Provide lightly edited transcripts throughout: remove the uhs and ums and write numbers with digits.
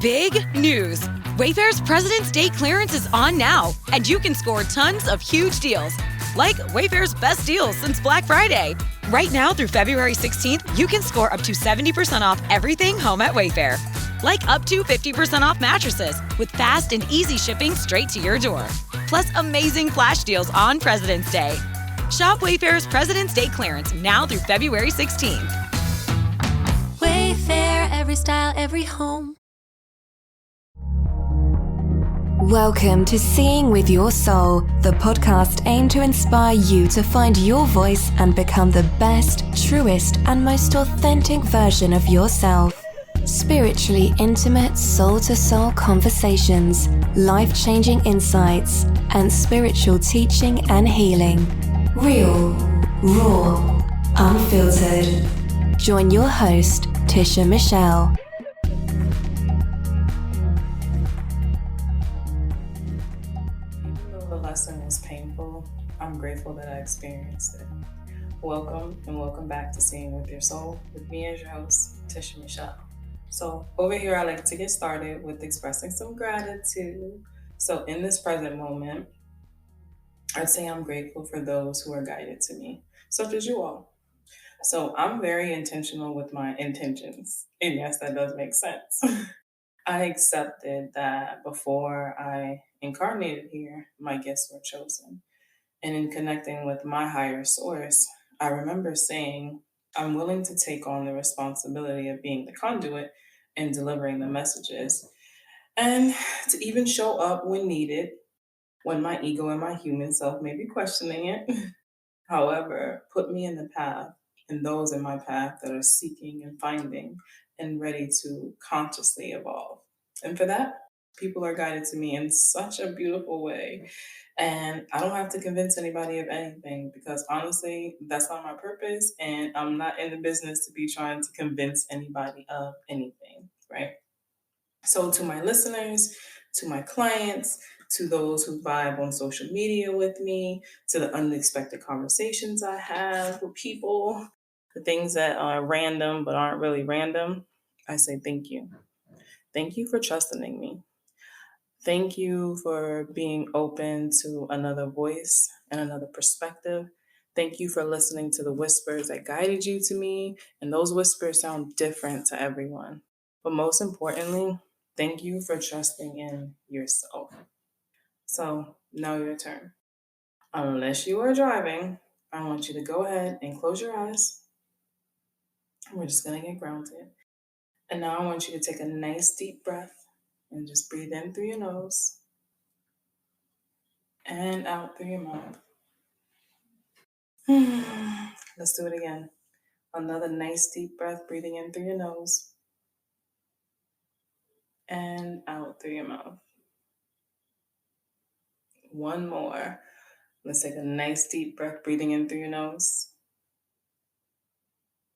Big news! Wayfair's President's Day clearance is on now, and you can score tons of huge deals. Like Wayfair's best deals since Black Friday. Right now through February 16th, you can score up to 70% off everything home at Wayfair. Like up to 50% off mattresses with fast and easy shipping straight to your door. Plus amazing flash deals on President's Day. Shop Wayfair's President's Day clearance now through February 16th. Wayfair, every style, every home. Welcome to Seeing with Your Soul, the podcast aimed to inspire you to find your voice and become the best, truest, and most authentic version of yourself. Spiritually intimate, soul-to-soul conversations, life-changing insights, and spiritual teaching and healing. Real, raw, unfiltered. Join your host, Tisha Michelle. The lesson was painful. I'm grateful that I experienced it. Welcome and welcome back to Seeing with Your Soul with me as your host, Tisha Michelle. So over here, I like to get started with expressing some gratitude. So in this present moment, I'd say I'm grateful for those who are guided to me, such as you all. So I'm very intentional with my intentions. And yes, that does make sense. I accepted that before I incarnated here, my gifts were chosen. And in connecting with my higher source, I remember saying, I'm willing to take on the responsibility of being the conduit and delivering the messages, and to even show up when needed, when my ego and my human self may be questioning it. However, put me in the path and those in my path that are seeking and finding and ready to consciously evolve. And for that, people are guided to me in such a beautiful way. And I don't have to convince anybody of anything because honestly, that's not my purpose. And I'm not in the business to be trying to convince anybody of anything, right? So to my listeners, to my clients, to those who vibe on social media with me, to the unexpected conversations I have with people, the things that are random but aren't really random, I say thank you. Thank you for trusting in me. Thank you for being open to another voice and another perspective. Thank you for listening to the whispers that guided you to me. And those whispers sound different to everyone. But most importantly, thank you for trusting in yourself. So now your turn. Unless you are driving, I want you to go ahead and close your eyes. We're just going to get grounded. And now I want you to take a nice deep breath and just breathe in through your nose and out through your mouth. Let's do it again. Another nice deep breath, breathing in through your nose and out through your mouth. One more. Let's take a nice deep breath, breathing in through your nose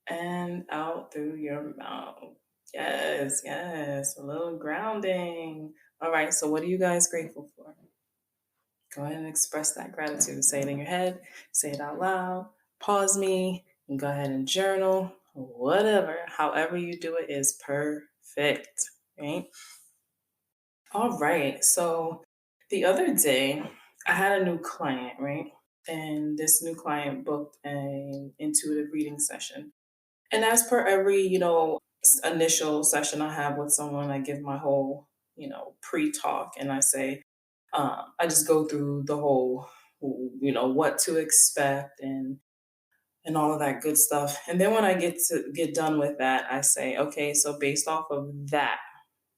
and out through your mouth. Yes, a little grounding. All right, so what are you guys grateful for? Go ahead and express that gratitude. Say it in your head, say it out loud, pause me, and go ahead and journal. Whatever, however you do it is perfect, right? All right, so the other day I had a new client, right? And this new client booked an intuitive reading session. And as per every, initial session I have with someone, I give my whole, pre-talk and I say, I just go through the whole, what to expect and all of that good stuff. And then when I get done with that, I say, okay, so based off of that,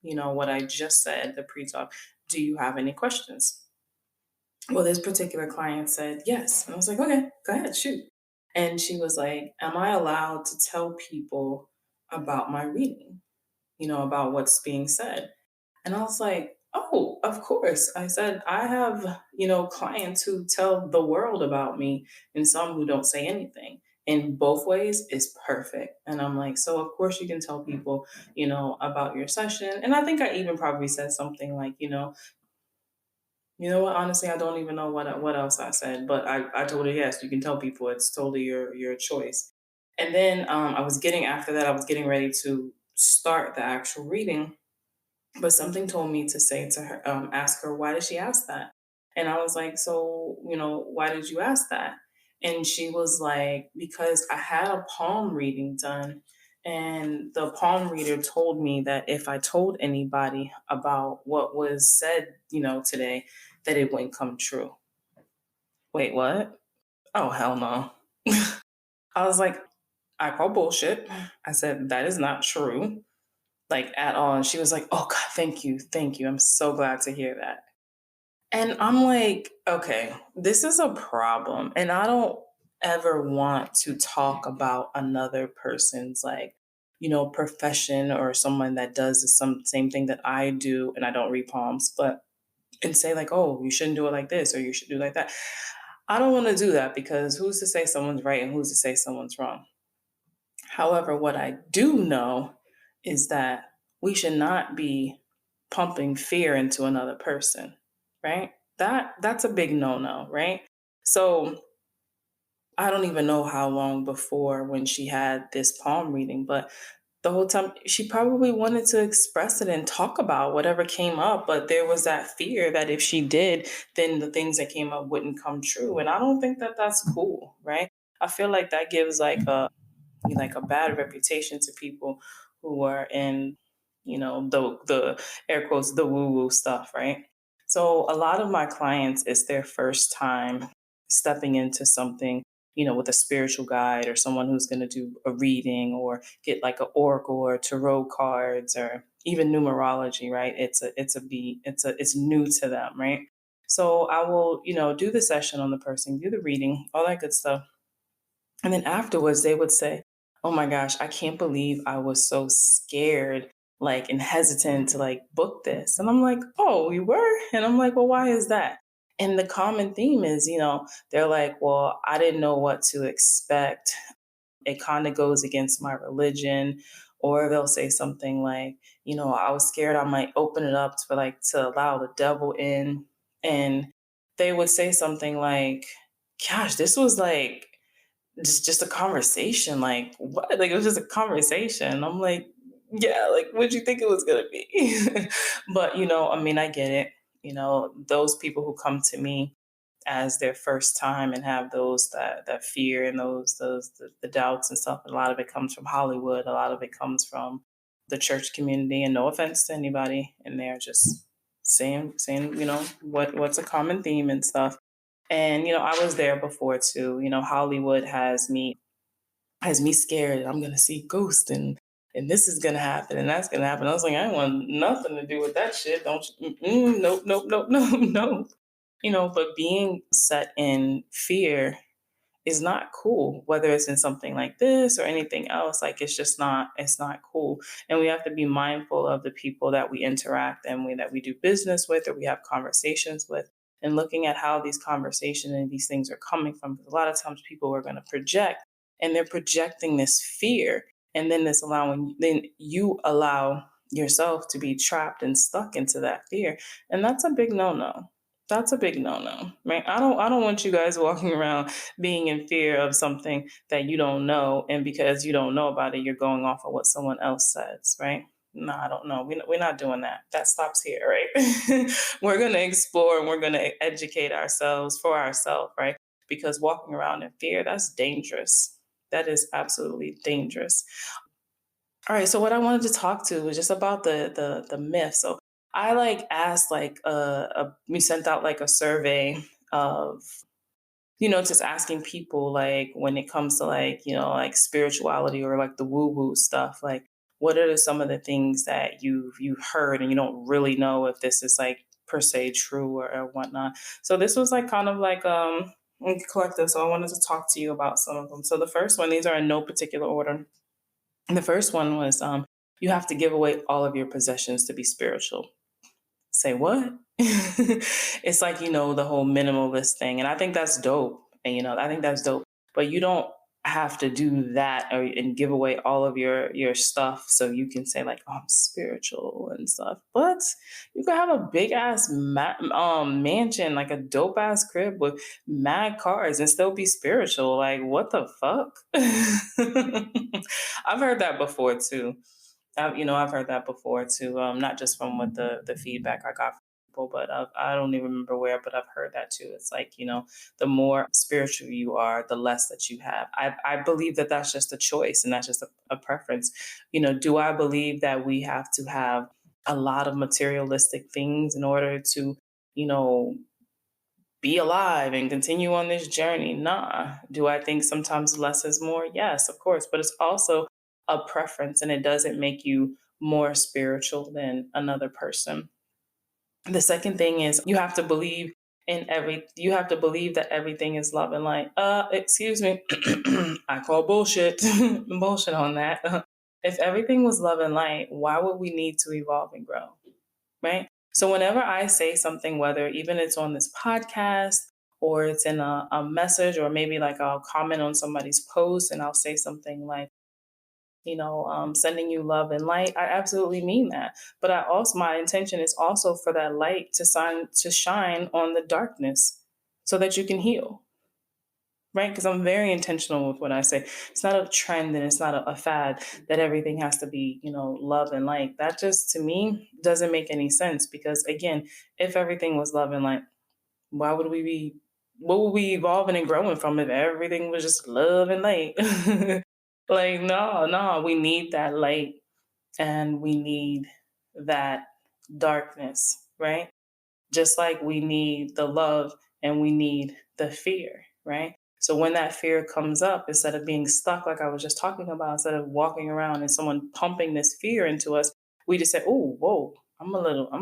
what I just said, the pre-talk, do you have any questions? Well, this particular client said yes. And I was like, okay, go ahead, shoot. And she was like, am I allowed to tell people about my reading, about what's being said? And I was like, oh, of course. I said, I have, clients who tell the world about me and some who don't say anything. In both ways is perfect. And I'm like, so of course you can tell people, about your session. And I think I even probably said something like, what, honestly, I don't even know what else I said, but I told her, yes, you can tell people, it's totally your choice. And then I was getting ready to start the actual reading. But something told me to say to her, ask her, why did she ask that? And I was like, so, why did you ask that? And she was like, because I had a palm reading done. And the palm reader told me that if I told anybody about what was said, today, that it wouldn't come true. Wait, what? Oh, hell no. I was like, I call bullshit. I said, that is not true, like at all. And she was like, oh, God, thank you. Thank you. I'm so glad to hear that. And I'm like, okay, this is a problem. And I don't ever want to talk about another person's profession or someone that does the same thing that I do and I don't read palms, but and say like, oh, you shouldn't do it like this or you should do it like that. I don't want to do that because who's to say someone's right and who's to say someone's wrong? However, what I do know is that we should not be pumping fear into another person, right? That's a big no-no, right? So I don't even know how long before when she had this palm reading, but the whole time she probably wanted to express it and talk about whatever came up, but there was that fear that if she did, then the things that came up wouldn't come true. And I don't think that that's cool, right? I feel like that gives like a bad reputation to people who are in, the air quotes, the woo woo stuff, right? So a lot of my clients, it's their first time stepping into something, with a spiritual guide or someone who's going to do a reading or get like an oracle or tarot cards or even numerology, right? It's new to them, right? So I will, do the session on the person, do the reading, all that good stuff. And then afterwards, they would say, oh my gosh, I can't believe I was so scared, like, and hesitant to like book this. And I'm like, oh, you were? And I'm like, well, why is that? And the common theme is, they're like, well, I didn't know what to expect. It kind of goes against my religion. Or they'll say something like, I was scared I might open it up to allow the devil in. And they would say something like, gosh, this was like, just a conversation. Like what? Like it was just a conversation. I'm like, yeah, like what'd you think it was gonna be? But I mean, I get it. Those people who come to me as their first time and have that fear and the doubts and stuff. A lot of it comes from Hollywood. A lot of it comes from the church community. And no offense to anybody in there, just saying what's a common theme and stuff. And I was there before too. Hollywood has me scared. I'm gonna see ghosts and this is gonna happen and that's gonna happen. I was like, I want nothing to do with that shit. Don't you? Nope, nope, nope, nope, nope. But being set in fear is not cool, whether it's in something like this or anything else. Like it's not cool. And we have to be mindful of the people that we interact and that we do business with or we have conversations with, and looking at how these conversations and these things are coming from. Because a lot of times people are going to project and they're projecting this fear. And then then you allow yourself to be trapped and stuck into that fear. And that's a big no-no. That's a big no-no, right? I don't want you guys walking around being in fear of something that you don't know, and because you don't know about it, you're going off of what someone else says, right? No, I don't know. We're not doing that. That stops here, right? We're going to explore and we're going to educate ourselves for ourselves, right? Because walking around in fear, that's dangerous. That is absolutely dangerous. All right, so what I wanted to talk to was just about the myth. So I asked we sent out like a survey of just asking people like when it comes to like spirituality or like the woo woo stuff, like what are some of the things that you've heard and you don't really know if this is like per se true or whatnot. So this was like kind of like collective. So I wanted to talk to you about some of them. So the first one, these are in no particular order. And the first one was you have to give away all of your possessions to be spiritual. Say what? It's like, the whole minimalist thing. And I think that's dope. And, I think that's dope. But you don't have to do that and give away all of your stuff so you can say like, oh, I'm spiritual and stuff. But you can have a big ass mansion, like a dope ass crib with mad cars and still be spiritual. Like, what the fuck? I've heard that before too. I've heard that before too. Not just from what the feedback I got from people, but I don't even remember where, but I've heard that too. It's like, the more spiritual you are, the less that you have. I believe that that's just a choice and that's just a preference. Do I believe that we have to have a lot of materialistic things in order to, you know, be alive and continue on this journey? Nah. Do I think sometimes less is more? Yes, of course. But it's also a preference and it doesn't make you more spiritual than another person. The second thing is you have to believe that everything is love and light. Excuse me. I call bullshit. Bullshit on that. If everything was love and light, why would we need to evolve and grow? Right? So whenever I say something, whether even it's on this podcast or it's in a message, or maybe like I'll comment on somebody's post and I'll say something like, sending you love and light, I absolutely mean that. But my intention is also for that light to shine on the darkness so that you can heal. Right? Because I'm very intentional with what I say. It's not a trend and it's not a fad that everything has to be, love and light. That just, to me, doesn't make any sense. Because again, if everything was love and light, what would we evolving and growing from if everything was just love and light? Like, no, we need that light and we need that darkness, right? Just like we need the love and we need the fear, right? So when that fear comes up, instead of being stuck, like I was just talking about, instead of walking around and someone pumping this fear into us, we just say, oh, whoa, I'm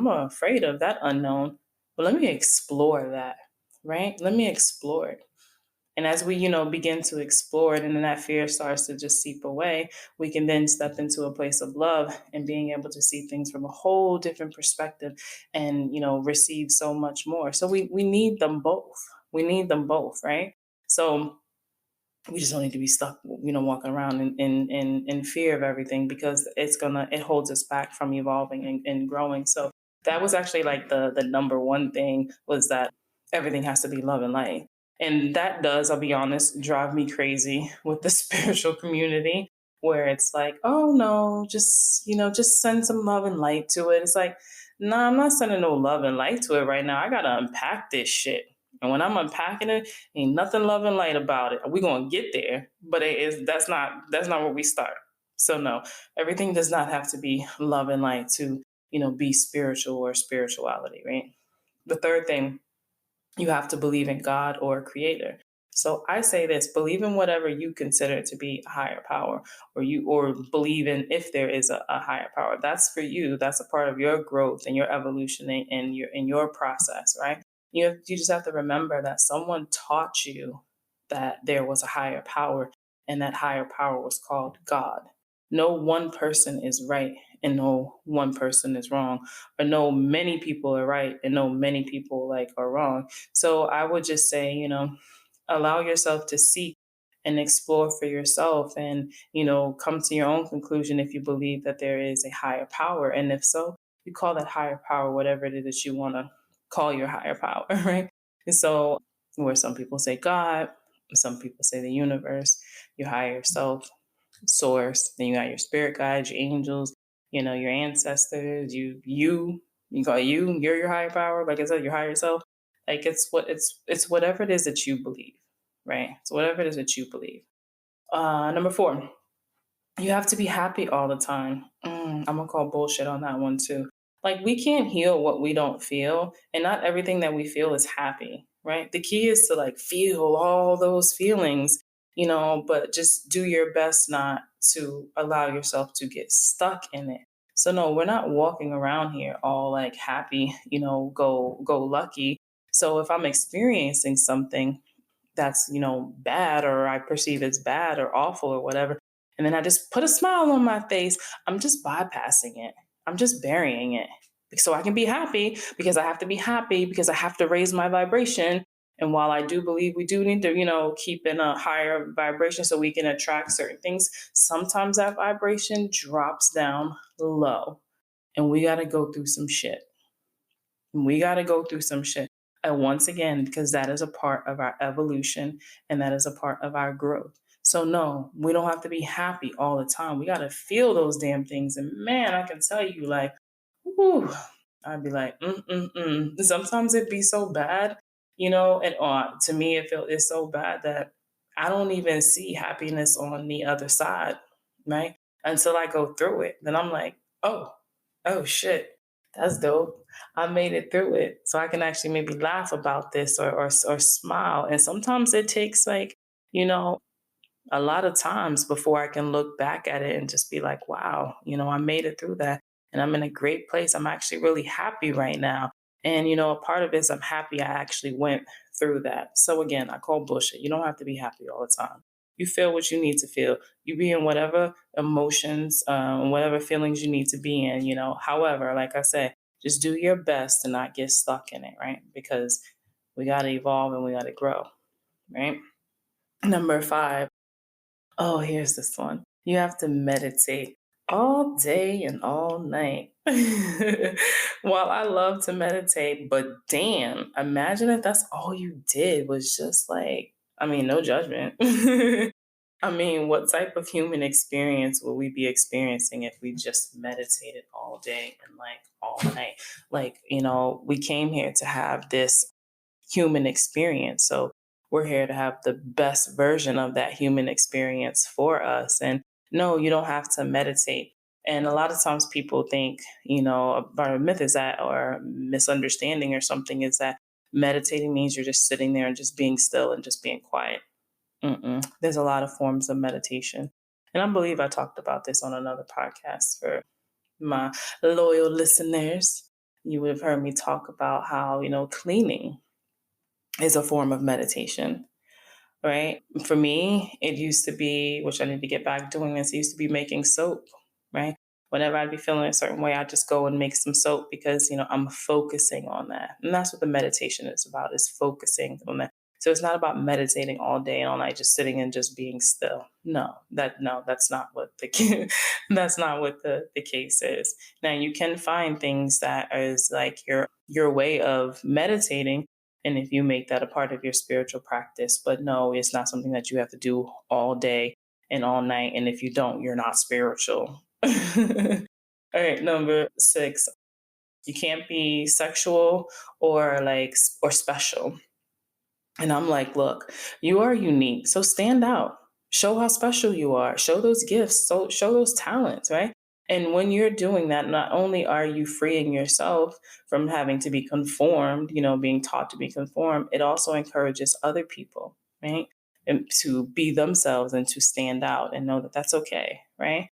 afraid of that unknown. But let me explore that, right? Let me explore it. And as we, begin to explore it and then that fear starts to just seep away, we can then step into a place of love and being able to see things from a whole different perspective and, receive so much more. So we need them both. We need them both, right? So we just don't need to be stuck, walking around in fear of everything, because it holds us back from evolving and growing. So that was actually like the number one thing, was that everything has to be love and light. And that does, I'll be honest, drive me crazy with the spiritual community, where it's like, oh no, just send some love and light to it. It's like, no, I'm not sending no love and light to it right now. I gotta unpack this shit. And when I'm unpacking it, ain't nothing love and light about it. We're gonna get there, but that's not where we start. So no, everything does not have to be love and light to, be spiritual or spirituality, right? The third thing, you have to believe in God or a creator. So I say this: believe in whatever you consider to be a higher power, or believe in, if there is a higher power. That's for you. That's a part of your growth and your evolution and your process, right? You just have to remember that someone taught you that there was a higher power, and that higher power was called God. No one person is right and no one person is wrong, or no many people are right and no many people are wrong. So I would just say, allow yourself to seek and explore for yourself, and, come to your own conclusion if you believe that there is a higher power. And if so, you call that higher power whatever it is that you want to call your higher power, right? And so, where some people say God, some people say the universe, your higher self, source, then you got your spirit guides, your angels, your ancestors, you call you're your higher power, like I said, your higher self. Like it's whatever it is that you believe, right? It's whatever it is that you believe. Number 4, you have to be happy all the time. I'm gonna call bullshit on that one too. Like, we can't heal what we don't feel, and not everything that we feel is happy, right? The key is to feel all those feelings, but just do your best not to allow yourself to get stuck in it. So no, we're not walking around here all happy, go lucky. So if I'm experiencing something that's, bad, or I perceive as bad or awful or whatever, and then I just put a smile on my face, I'm just bypassing it. I'm just burying it. So I can be happy, because I have to be happy, because I have to raise my vibration. And while I do believe we do need to, keep in a higher vibration so we can attract certain things, sometimes that vibration drops down low, and we got to go through some shit. We got to go through some shit. And once again, because that is a part of our evolution and that is a part of our growth. So no, we don't have to be happy all the time. We got to feel those damn things. And man, I can tell you, like, whew, I'd be like, sometimes it'd be so bad, and to me, it's so bad that I don't even see happiness on the other side, right? Until I go through it. Then I'm like, oh shit, that's dope. I made it through it. So I can actually maybe laugh about this or smile. And sometimes it takes like, you know, a lot of times before I can look back at it and just be like, wow, I made it through that and I'm in a great place. I'm actually really happy right now. And, a part of it is I'm happy I actually went through that. So again, I call bullshit. You don't have to be happy all the time. You feel what you need to feel. You be in whatever emotions, whatever feelings you need to be in, However, like I said, just do your best to not get stuck in it, right? Because we got to evolve and we got to grow, right? Number 5. Oh, here's this one. You have to meditate all day and all night. Well, I love to meditate, but damn, imagine if that's all you did was just like, no judgment. I mean, what type of human experience will we be experiencing if we just meditated all day and like all night? Like, we came here to have this human experience. So we're here to have the best version of that human experience for us. And no, you don't have to meditate. And a lot of times people think, our myth is that, or misunderstanding or something is that meditating means you're just sitting there and just being still and just being quiet. There's a lot of forms of meditation. And I believe I talked about this on another podcast for my loyal listeners. You would have heard me talk about how, cleaning is a form of meditation, right? For me, it used to be, which I need to get back doing this, it used to be making soap, right? Whenever I'd be feeling a certain way, I'd just go and make some soap because, I'm focusing on that. And that's what the meditation is about, is focusing on that. So it's not about meditating all day and all night, just sitting and just being still. That's not what that's not what the case is. Now you can find things that is like your way of meditating, and if you make that a part of your spiritual practice. But no, it's not something that you have to do all day and all night. And if you don't, you're not spiritual. All right, number 6. You can't be sexual or special. And I'm like, look, you are unique. So stand out. Show how special you are. Show those gifts. So show those talents, right? And when you're doing that, not only are you freeing yourself from having to be conformed, being taught to be conformed, it also encourages other people, right? And to be themselves and to stand out and know that that's okay, right?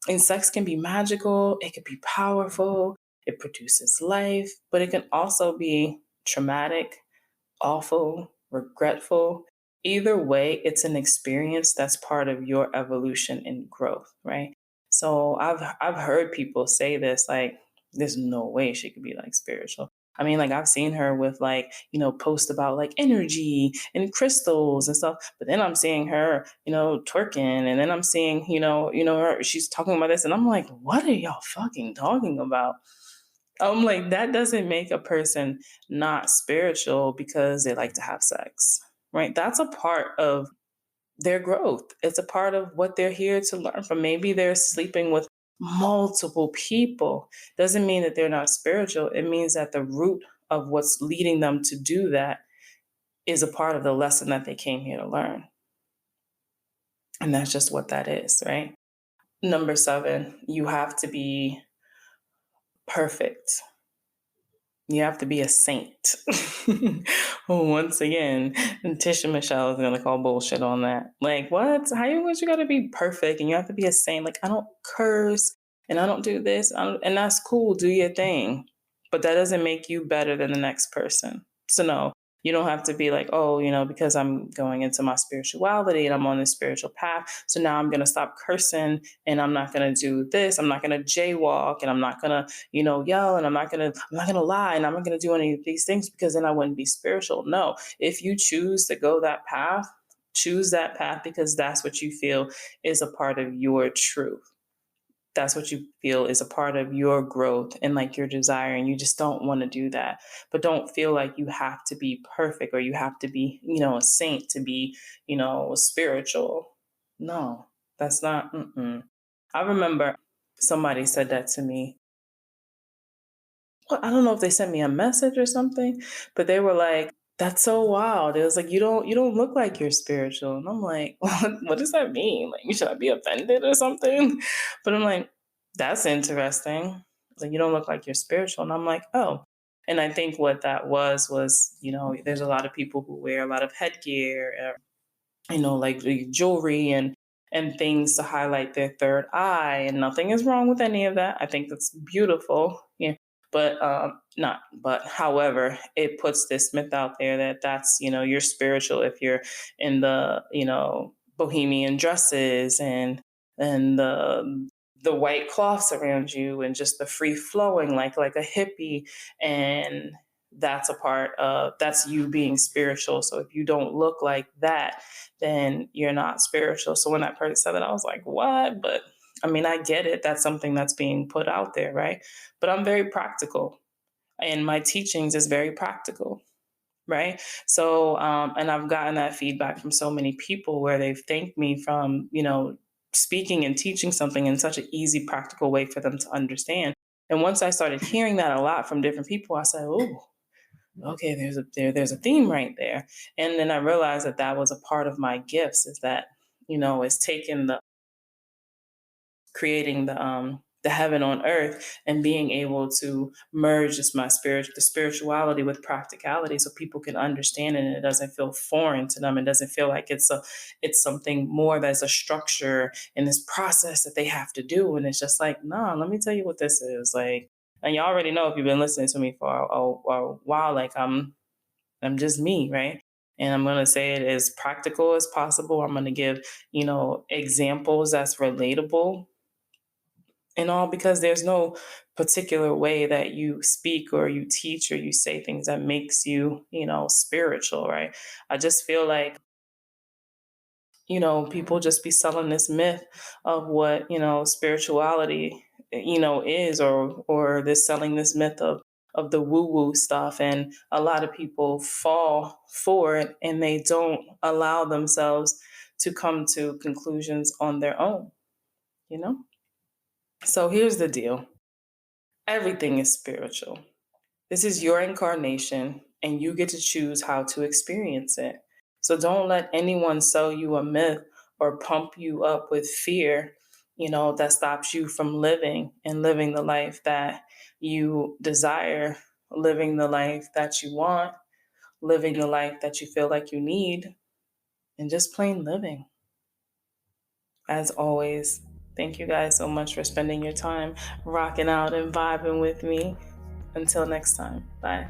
And sex can be magical. It can be powerful. It produces life, but it can also be traumatic, awful, regretful. Either way, it's an experience that's part of your evolution and growth, right? So I've heard people say this, like, there's no way she could be like spiritual. Like I've seen her with like, post about like energy and crystals and stuff, but then I'm seeing her, twerking, and then I'm seeing, her, she's talking about this, and I'm like, what are y'all fucking talking about? I'm like, that doesn't make a person not spiritual because they like to have sex, right? That's a part of their growth. It's a part of what they're here to learn from. Maybe they're sleeping with multiple people. Doesn't mean that they're not spiritual. It means that the root of what's leading them to do that is a part of the lesson that they came here to learn. And that's just what that is, right? Number 7, you have to be perfect. You have to be a saint. Once again, Tisha Michelle is gonna call bullshit on that. Like, what? How you gotta be perfect and you have to be a saint? Like, I don't curse and I don't do this, and that's cool. Do your thing, but that doesn't make you better than the next person. So no, you don't have to be like, oh, because I'm going into my spirituality and I'm on this spiritual path, so now I'm gonna stop cursing and I'm not gonna do this. I'm not gonna jaywalk and I'm not gonna yell, and I'm not gonna lie, and I'm not gonna do any of these things because then I wouldn't be spiritual. No, if you choose to go that path, choose that path because that's what you feel is a part of your truth. That's what you feel is a part of your growth and like your desire, and you just don't want to do that. But don't feel like you have to be perfect or you have to be, a saint to be, spiritual. No, that's not. I remember somebody said that to me. Well, I don't know if they sent me a message or something, but they were like, "That's so wild." It was like, you don't look like you're spiritual." And I'm like, what does that mean? Like, should I be offended or something? But I'm like, that's interesting. Like, you don't look like you're spiritual. And I'm like, oh. And I think what that was, there's a lot of people who wear a lot of headgear, like the jewelry and things to highlight their third eye, and nothing is wrong with any of that. I think that's beautiful. Yeah. But not but however, it puts this myth out there that that's, you're spiritual if you're in the, bohemian dresses and the white cloths around you and just the free flowing like a hippie, and that's you being spiritual. So if you don't look like that, then you're not spiritual. So when that person said that, I was like, what? But I mean, I get it. That's something that's being put out there, right? But I'm very practical, and my teachings is very practical, right? So, and I've gotten that feedback from so many people where they've thanked me from, speaking and teaching something in such an easy, practical way for them to understand. And once I started hearing that a lot from different people, I said, oh, okay, there's a theme right there. And then I realized that was a part of my gifts, is that, is taking creating the heaven on earth and being able to merge just the spirituality with practicality, so people can understand it and it doesn't feel foreign to them. It doesn't feel like it's something more that's a structure in this process that they have to do. And it's just like, nah, let me tell you what this is like. And you already know, if you've been listening to me for a while, like I'm just me, right? And I'm going to say it as practical as possible. I'm going to give, examples that's relatable and all, because there's no particular way that you speak or you teach or you say things that makes you, spiritual, right? I just feel like, people just be selling this myth of what, spirituality, is, or they're selling this myth of the woo-woo stuff. And a lot of people fall for it and they don't allow themselves to come to conclusions on their own, So here's the deal. Everything is spiritual. This is your incarnation, and you get to choose how to experience it. So don't let anyone sell you a myth or pump you up with fear, that stops you from living the life that you desire, living the life that you want, living the life that you feel like you need, and just plain living. As always, thank you guys so much for spending your time rocking out and vibing with me. Until next time, bye.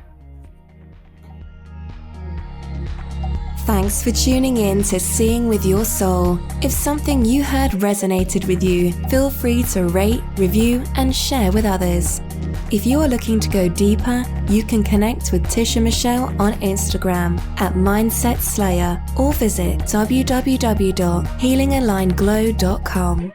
Thanks for tuning in to Seeing with Your Soul. If something you heard resonated with you, feel free to rate, review, and share with others. If you are looking to go deeper, you can connect with Tisha Michelle on Instagram at Mindset Slayer or visit www.healingalignglow.com.